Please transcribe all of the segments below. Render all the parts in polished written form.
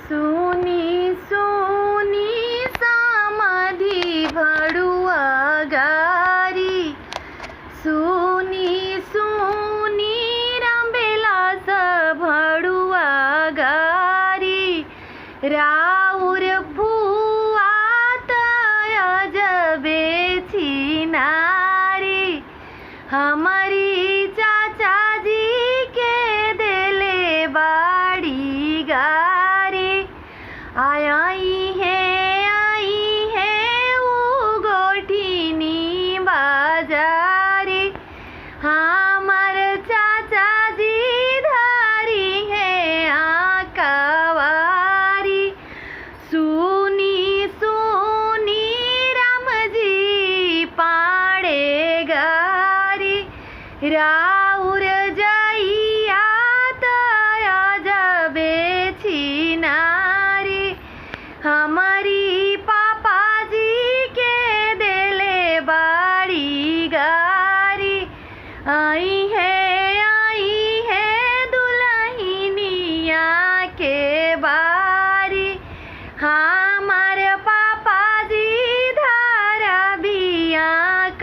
सुनी सुनी समाधि भड़ुआ गारी, सुनी सुनी रामबिलास भड़ुआ गारी। राउर फुआ अजबे छिनारी, हमारी चाचा जी के देले बाड़ी गारी। आई है वो गोठिनी बाजारी, हमार चाचा जी धारी है आकावारी। सुनी सुनी राम जी पाड़े गारी, राउर जइया अजबे छिनारी, हमारी पापा जी के देले बाड़ी गारी। आई है दुल्हनिया के बारी, हमार पापा जी धारा बिया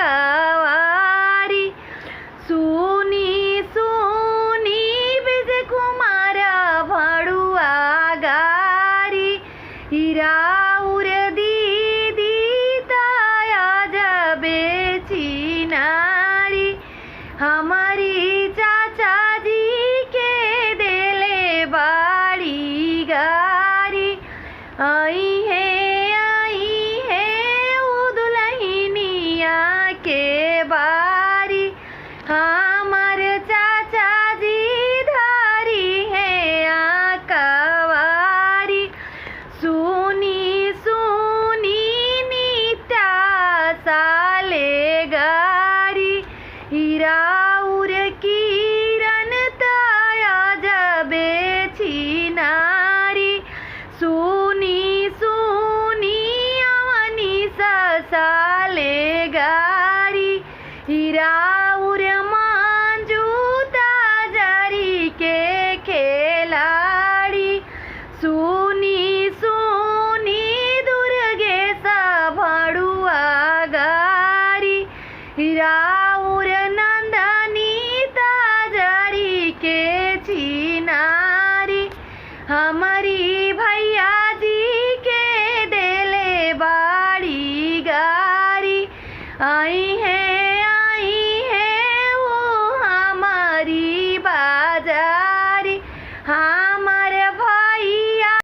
कवारी। सुनी सुनी विजय कुमार भड़ुआ गारी, राउर दीदी अजबे छिनारी, हमारी चाचा जी के देले बाड़ी गारी। आई है वो दुल्हनिया के बारी, हमार चाचा जी धारी है आकावारी। सुनी सुनी नित्या साले गारी, राउर किरण अजबे छिनारी। सुनी सुनी अवनी साले गारी, राउर मंजू ताजरी के खिलाड़ी। सुनी सुनी दुर्गेश भड़ुआ गारी, राउर नंदनी ताजरी के छिनारी, हमारी भैया जी